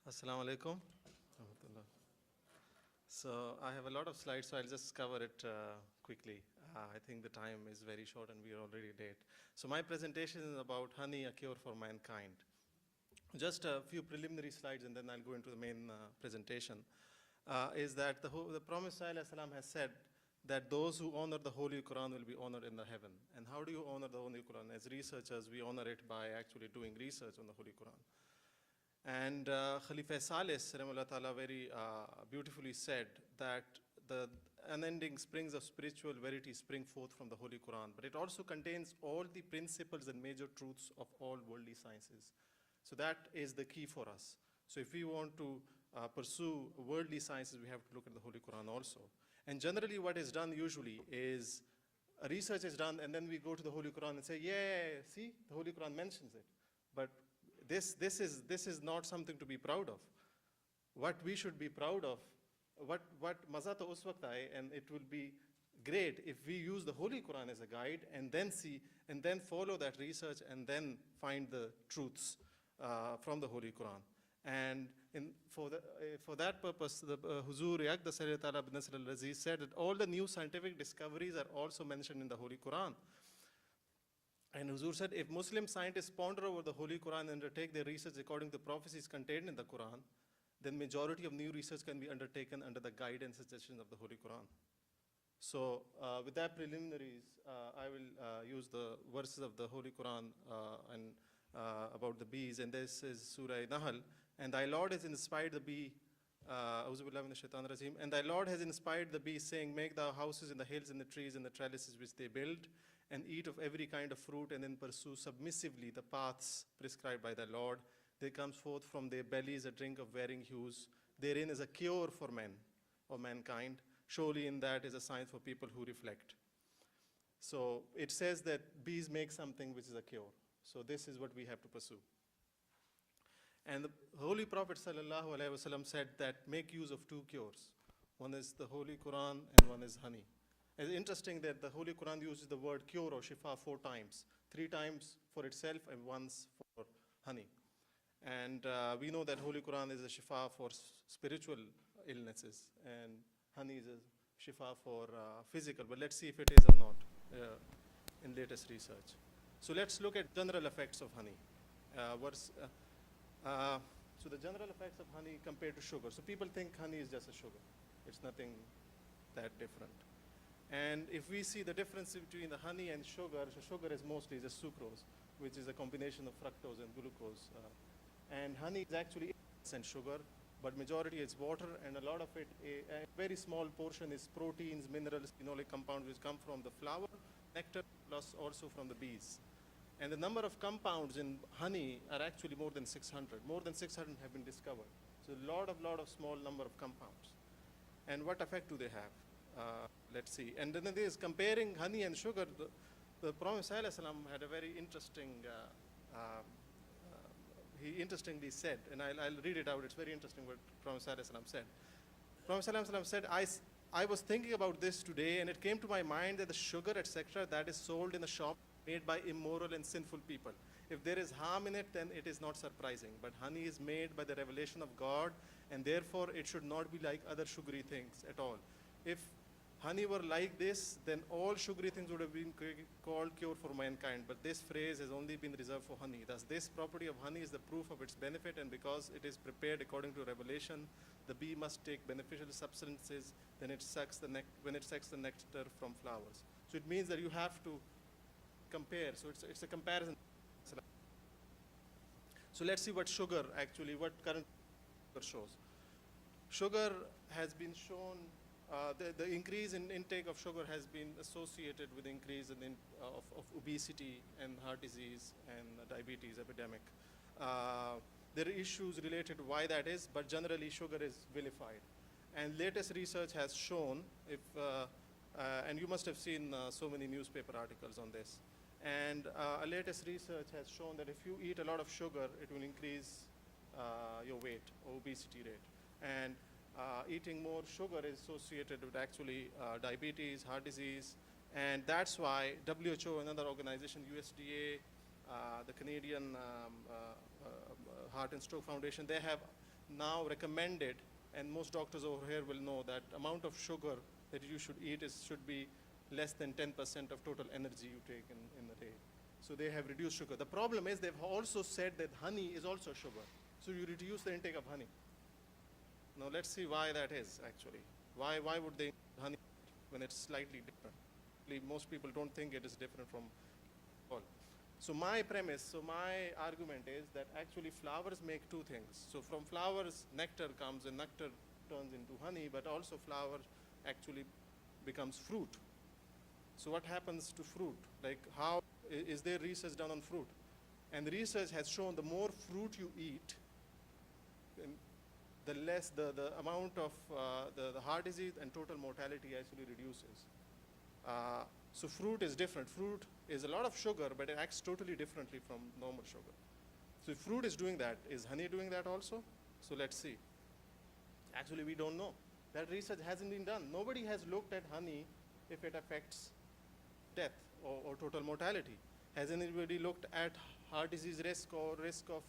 Assalamu alaikum. So I have a lot of slides, so I'll just cover it quickly. I think the time is very short and we are already late. So my presentation is about honey, a cure for mankind. Just a few preliminary slides and then I'll go into the main presentation. Is that the Prophet ﷺ has said that those who honor the Holy Quran will be honored in the heaven. And how do you honor the Holy Quran? As researchers, we honor it by actually doing research on the Holy Quran. And Khalifa Salis very beautifully said that the unending springs of spiritual verity spring forth from the Holy Quran, but it also contains all the principles and major truths of all worldly sciences. So that is the key for us. So if we want to pursue worldly sciences, we have to look at the Holy Quran also. And generally what is done usually is research is done and then we go to the Holy Quran and say, yeah, see, the Holy Quran mentions it. But this is not something to be proud of. What we should be proud of, what maza to us waqt aaye, and it will be great if we use the Holy Quran as a guide and then see and then follow that research and then find the truths from the Holy Quran. And for that purpose, the Huzur Yaqda Sayyid Ta'ala bin Nasr al-Aziz said that all the new scientific discoveries are also mentioned in the Holy Quran. And Huzur said, if Muslim scientists ponder over the Holy Quran and undertake their research according to the prophecies contained in the Quran, then majority of new research can be undertaken under the guidance and suggestions of the Holy Quran. So with that preliminaries, I will use the verses of the Holy Quran and about the bees, and this is Surah Nahl. And thy Lord has inspired the bee, and thy Lord has inspired the bee, saying, make thou houses in the hills and the trees and the trellises which they build, and eat of every kind of fruit, and then pursue submissively the paths prescribed by the Lord. There comes forth from their bellies a drink of varying hues. Therein is a cure for men or mankind. Surely in that is a sign for people who reflect. So it says that bees make something which is a cure. So this is what we have to pursue. And the Holy Prophet ﷺ said that make use of two cures. One is the Holy Quran and one is honey. It's interesting that the Holy Quran uses the word cure or shifa 4 times, 3 times for itself and once for honey. And we know that Holy Quran is a shifa for spiritual illnesses, and honey is a shifa for physical. But let's see if it is or not in latest research. So let's look at general effects of honey. So the general effects of honey compared to sugar. So people think honey is just a sugar. It's nothing that different. And if we see the difference between the honey and sugar, so sugar is mostly just sucrose, which is a combination of fructose and glucose. And honey is actually 8% sugar, but majority is water, and a lot of it, a very small portion is proteins, minerals, phenolic compounds which come from the flower, nectar, plus also from the bees. And the number of compounds in honey are actually more than 600. More than 600 have been discovered. So a lot of small number of compounds. And what effect do they have? Let's see. And then there's comparing honey and sugar. The Prophet ﷺ had a very interesting, he interestingly said, and I'll read it out. It's very interesting what Prophet ﷺ said. Prophet ﷺ said, I was thinking about this today, and it came to my mind that the sugar, etc., that is sold in the shop made by immoral and sinful people. If there is harm in it, then it is not surprising. But honey is made by the revelation of God, and therefore it should not be like other sugary things at all. If honey were like this, then all sugary things would have been called cure for mankind. But this phrase has only been reserved for honey. Thus, this property of honey is the proof of its benefit, and because it is prepared according to revelation, the bee must take beneficial substances when it sucks the nectar from flowers. So it means that you have to compare. So it's a comparison. So let's see what sugar actually, what current sugar shows. Sugar has been shown, the increase in intake of sugar has been associated with increase of obesity and heart disease and diabetes epidemic. There are issues related to why that is, but generally sugar is vilified. And latest research has shown, and you must have seen so many newspaper articles on this, and latest research has shown that if you eat a lot of sugar, it will increase your weight, obesity rate. And eating more sugar is associated with actually diabetes, heart disease, and that's why WHO, another organization, USDA, the Canadian Heart and Stroke Foundation, they have now recommended, and most doctors over here will know that amount of sugar that you should eat should be less than 10% of total energy you take in a day. So they have reduced sugar. The problem is they've also said that honey is also sugar. So you reduce the intake of honey. Now let's see why that is actually. Why would they honey when it's slightly different? Most people don't think it is different from all. So my argument is that actually flowers make two things. So from flowers, nectar comes, and nectar turns into honey, but also flower actually becomes fruit. So what happens to fruit? Like how is there research done on fruit? And the research has shown the more fruit you eat, the less the amount of the heart disease and total mortality actually reduces. So fruit is different. Fruit is a lot of sugar, but it acts totally differently from normal sugar. So if fruit is doing that, is honey doing that also? So let's see. Actually, we don't know. That research hasn't been done. Nobody has looked at honey if it affects death or total mortality. Has anybody looked at heart disease risk or risk of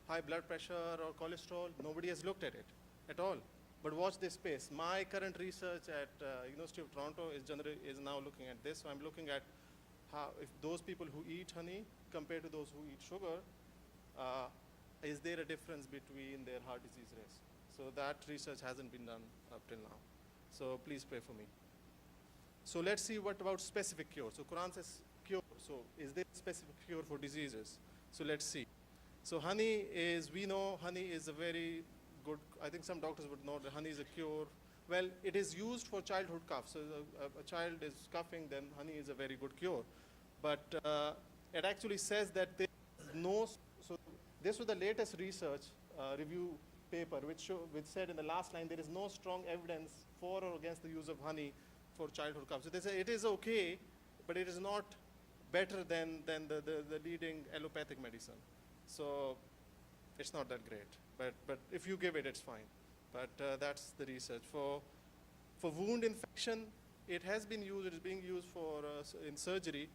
high blood pressure or cholesterol? Nobody has looked at it at all. But watch this space. My current research at University of Toronto is now looking at this. So I'm looking at how if those people who eat honey compared to those who eat sugar, is there a difference between their heart disease risk? So that research hasn't been done up till now. So please pray for me. So let's see what about specific cure. So Quran says cure. So is there a specific cure for diseases? So let's see. So honey is, we know honey is a very good, I think some doctors would know that honey is a cure. Well, it is used for childhood cough. So a child is coughing, then honey is a very good cure. But it actually says that there is no, so this was the latest research review paper, which said in the last line, there is no strong evidence for or against the use of honey for childhood cough. So they say it is okay, but it is not better than the leading allopathic medicine. So it's not that great. But if you give it, it's fine. But that's the research. For wound infection, it has been used, it is being used for in surgery.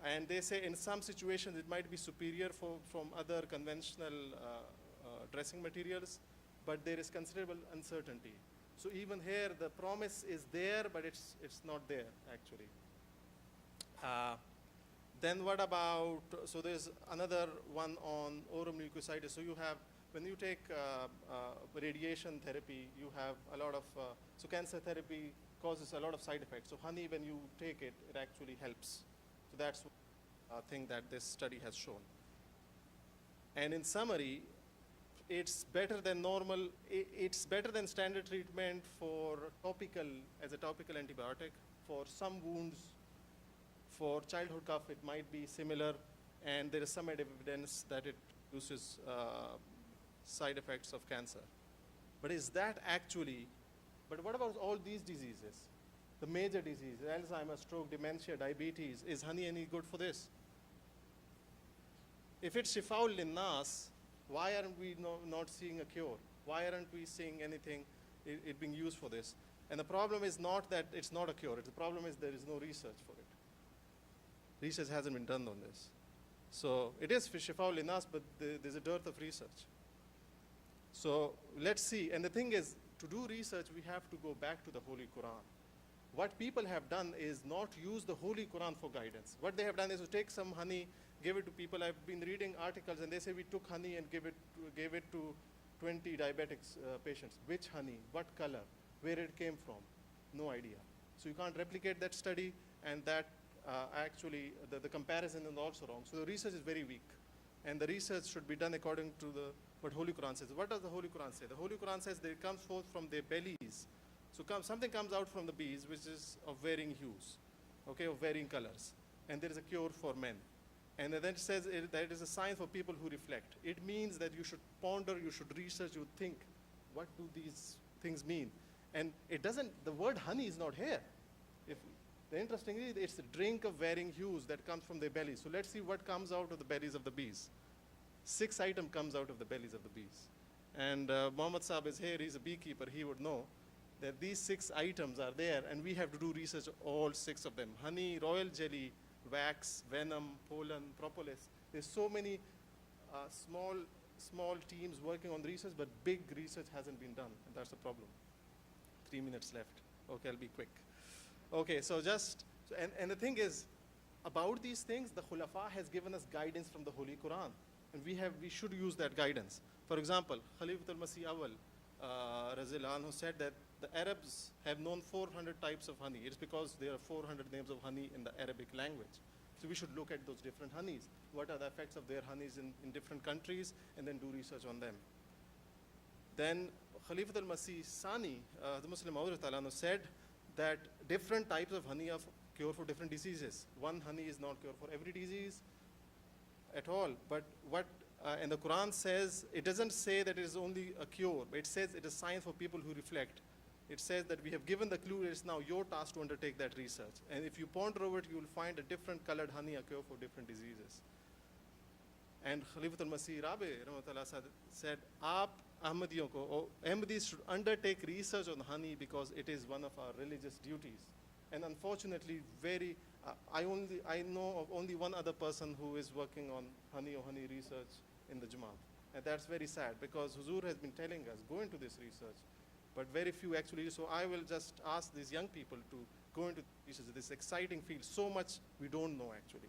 And they say in some situations it might be superior from other conventional dressing materials, but there is considerable uncertainty. So even here, the promise is there, but it's not there, actually. Then what about, so there's another one on oromucositis. So you have, when you take radiation therapy, you have a lot of, so cancer therapy causes a lot of side effects. So honey, when you take it, it actually helps. So that's a thing that this study has shown. And in summary, it's better than normal, it's better than standard treatment for topical, as a topical antibiotic. For some wounds, for childhood cough, it might be similar, and there is some evidence that it reduces side effects of cancer. But is that actually, but what about all these diseases? The major diseases, Alzheimer's, stroke, dementia, diabetes, is honey any good for this? If it's Shifaul Linnas, why aren't we not seeing a cure? Why aren't we seeing anything it being used for this? And the problem is not that it's not a cure. The problem is there is no research for it. Research hasn't been done on this. So it is Shifaul Linnas, but there's a dearth of research. So let's see. And the thing is, to do research, we have to go back to the Holy Quran. What people have done is not use the Holy Quran for guidance. What they have done is to take some honey, give it to people. I've been reading articles, and they say we took honey and gave it to 20 diabetics patients. Which honey? What color? Where it came from? No idea. So you can't replicate that study, and that actually the comparison is also wrong. So the research is very weak, and the research should be done according to what Holy Quran says. What does the Holy Quran say? The Holy Quran says that it comes forth from their bellies. So something comes out from the bees, which is of varying hues, okay, of varying colors, and there is a cure for men. And then it says that it is a sign for people who reflect. It means that you should ponder, you should research, you think, what do these things mean? And it doesn't, the word honey is not here. Interestingly, it's a drink of varying hues that comes from their bellies. So let's see what comes out of the bellies of the bees. 6 items comes out of the bellies of the bees. And Mohammed Saab is here, he's a beekeeper, he would know that these 6 items are there, and we have to do research all 6 of them. Honey, royal jelly, wax, venom, pollen, propolis. There's so many small small teams working on research, but big research hasn't been done, and that's the problem. 3 minutes left. Okay, I'll be quick. Okay, so and the thing is, about these things, the Khulafa has given us guidance from the Holy Quran, and we should use that guidance. For example, Khalifatul al-Masih Awal, Razil Anhu, said that the Arabs have known 400 types of honey. It's because there are 400 names of honey in the Arabic language. So we should look at those different honeys. What are the effects of their honeys in different countries, and then do research on them. Then Khalifatul al-Masih Sani, the Muslim Mawlid said that different types of honey are cure for different diseases. One honey is not cure for every disease at all, but and the Quran says, it doesn't say that it is only a cure, but it says it is science for people who reflect. It says that we have given the clue, it's now your task to undertake that research. And if you ponder over it, you will find a different colored honey, a cure for different diseases. And Khalifatul Masih Rabi said, Aap Ahmadiyon ko, or Ahmadis should undertake research on honey because it is one of our religious duties. And unfortunately, I know of only one other person who is working on honey or honey research in the Jamaat. And that's very sad, because Huzur has been telling us, go into this research, but very few actually. So I will just ask these young people to go into research, this exciting field. So much we don't know actually.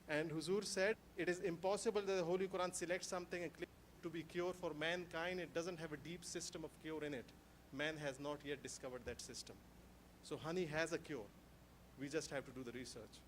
And Huzur said, it is impossible that the Holy Quran selects something and claims to be cure for mankind. It doesn't have a deep system of cure in it. Man has not yet discovered that system. So honey has a cure. We just have to do the research.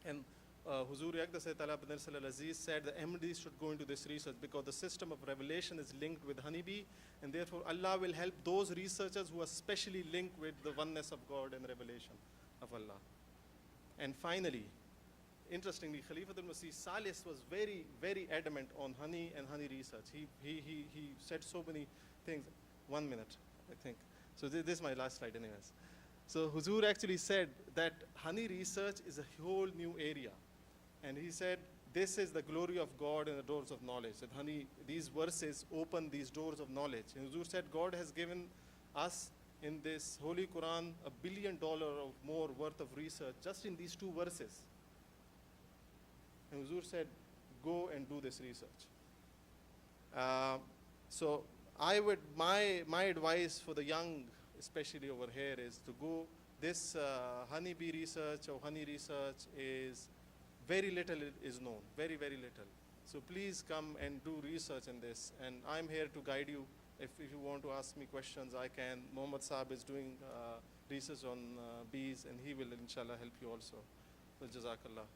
And Huzur Yaqda Sayyid Talab bin Salal Aziz said that Ahmadis should go into this research because the system of revelation is linked with honeybee, and therefore Allah will help those researchers who are specially linked with the oneness of God and revelation of Allah. And finally, interestingly, Khalifatul Masih Salis was very, very adamant on honey and honey research. He said so many things. 1 minute, I think. So this is my last slide anyways. So Huzur actually said that honey research is a whole new area. And he said, this is the glory of God and the doors of knowledge. That honey, these verses open these doors of knowledge. And Huzur said, God has given us in this Holy Quran $1 billion or more worth of research just in these 2 verses. And Huzur said, go and do this research. So my advice for the young, especially over here, is to go. This honeybee research or honey research is very little is known, very, very little. So please come and do research in this. And I'm here to guide you. If you want to ask me questions, I can. Mohammad Saab is doing research on bees, and he will inshallah help you also. So Jazakallah.